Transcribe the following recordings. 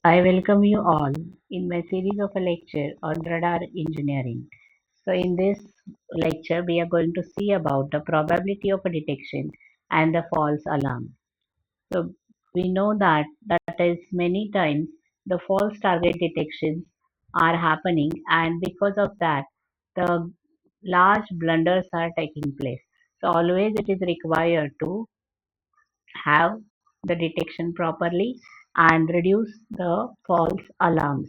I welcome you all in my series of a lecture on radar engineering. So in this lecture, we are going to see about the probability of a detection and the false alarm. So we know that is many times the false target detections are happening, and because of that, the large blunders are taking place. So always it is required to have the detection properly and reduce the false alarms.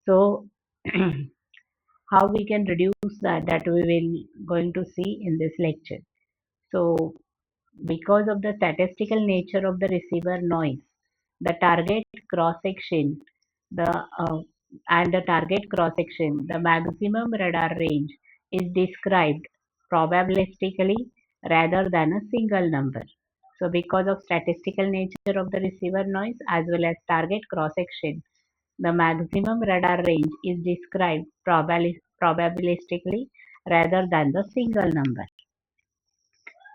So how we can reduce that we will going to see in this lecture. So because of the statistical nature of the receiver noise, the target cross section, the and the target cross section, the maximum radar range is described probabilistically rather than a single number. So because of statistical nature of the receiver noise as well as target cross section, the maximum radar range is described probabilistically rather than the single number.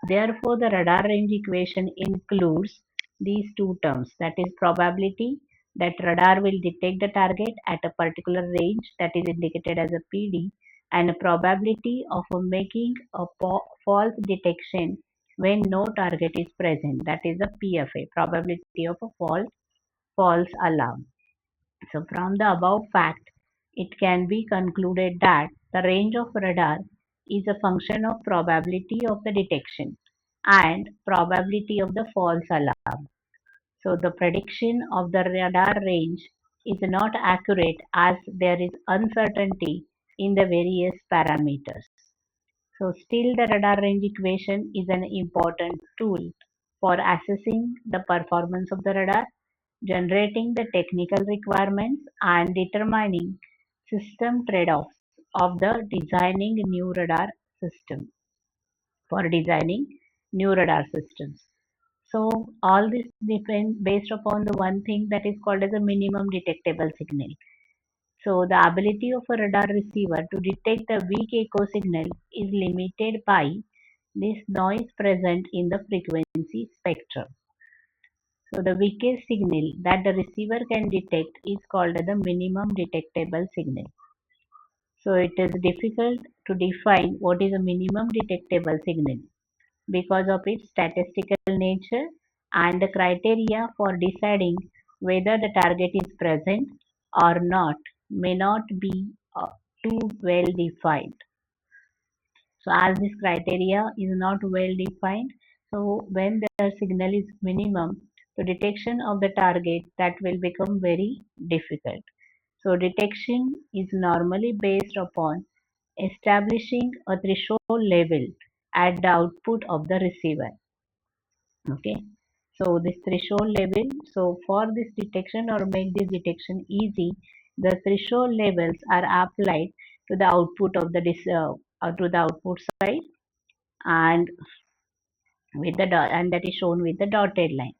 Therefore, the radar range equation includes these two terms, that is probability that radar will detect the target at a particular range that is indicated as a PD, and a probability of making a false detection when no target is present, that is a PFA, probability of a false alarm. So from the above fact, it can be concluded that the range of radar is a function of probability of the detection and probability of the false alarm. So the prediction of the radar range is not accurate as there is uncertainty in the various parameters. So still the radar range equation is an important tool for assessing the performance of the radar, generating the technical requirements, and determining system trade-offs of the designing new radar system for designing new radar systems. So all this depends based upon the one thing that is called as a minimum detectable signal. So the ability of a radar receiver to detect the weak echo signal is limited by this noise present in the frequency spectrum. So the weakest signal that the receiver can detect is called the minimum detectable signal. So it is difficult to define what is a minimum detectable signal because of its statistical nature, and the criteria for deciding whether the target is present or not may not be too well defined. So as this criteria is not well defined, so when the signal is minimum, the detection of the target that will become very difficult. So detection is normally based upon establishing a threshold level at the output of the receiver. Okay. So this threshold level, so for this detection or make this detection easy, the threshold levels are applied to the output of the to the output side, and and that is shown with the dotted line.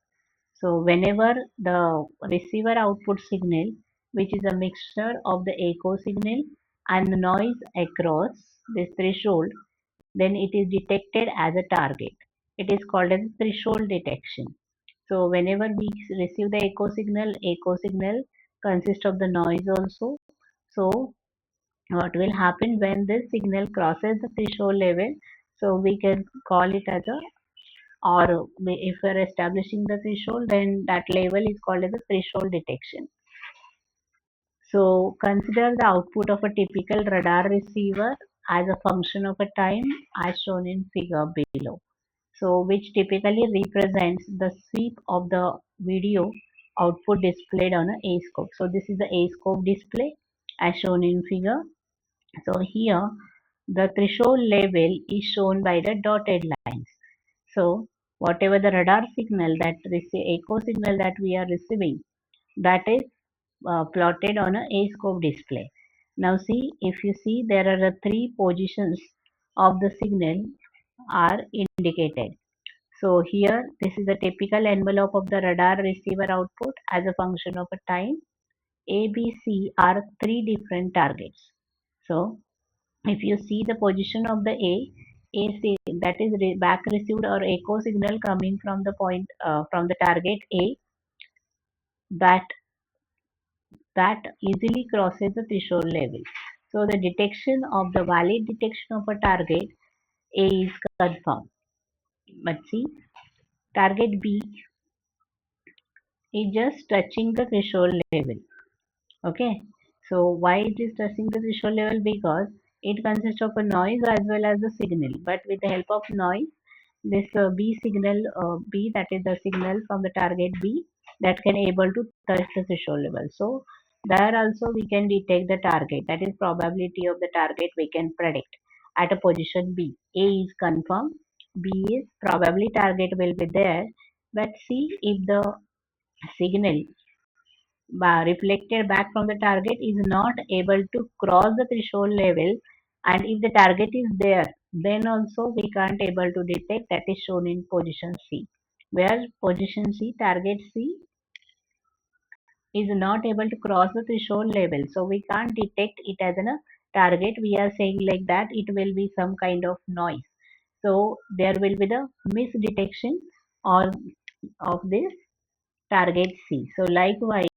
So whenever the receiver output signal, which is a mixture of the echo signal and the noise across this threshold, then it is detected as a target. It is called as threshold detection. So whenever we receive the echo signal consists of the noise also. So what will happen when this signal crosses the threshold level? So we can call it as a, or if we are establishing the threshold, then that level is called as a threshold detection. So consider the output of a typical radar receiver as a function of a time as shown in figure below. So which typically represents the sweep of the video output displayed on a scope. So this is the A-scope display as shown in figure. So here the threshold level is shown by the dotted lines. So whatever the radar signal that echo signal that we are receiving, that is plotted on a A-scope display. Now see, if you see, there are three positions of the signal are indicated. So here this is the typical envelope of the radar receiver output as a function of a time. A, B, C are three different targets. So if you see the position of the AC, that is back received or echo signal coming from the point from the target A, that that easily crosses the threshold level. So the detection of the valid detection of a target A is confirmed. But see, target B is just touching the threshold level. Okay. So why it is touching the threshold level? Because it consists of a noise as well as the signal. But with the help of noise, this B signal, B that is the signal from the target B that can able to touch the threshold level. So there also we can detect the target. That is probability of the target we can predict at a position B. A is confirmed. B is probably target will be there. But see if the signal reflected back from the target is not able to cross the threshold level, and if the target is there, then also we can't able to detect. That is shown in position C, where position C, target C is not able to cross the threshold level, so we can't detect it as a target. We are saying like that it will be some kind of noise, so there will be the misdetection or of this target C. So likewise,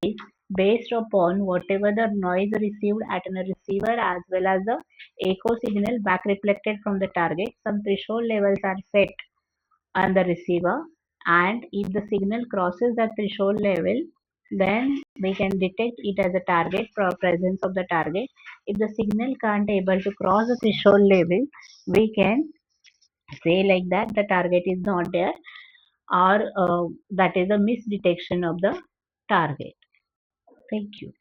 based upon whatever the noise received at a receiver as well as the echo signal back reflected from the target, some threshold levels are set on the receiver, and if the signal crosses the threshold level, then we can detect it as a target for presence of the target. If the signal can't able to cross the threshold level, we can say like that the target is not there, or that is a misdetection of the target. Thank you.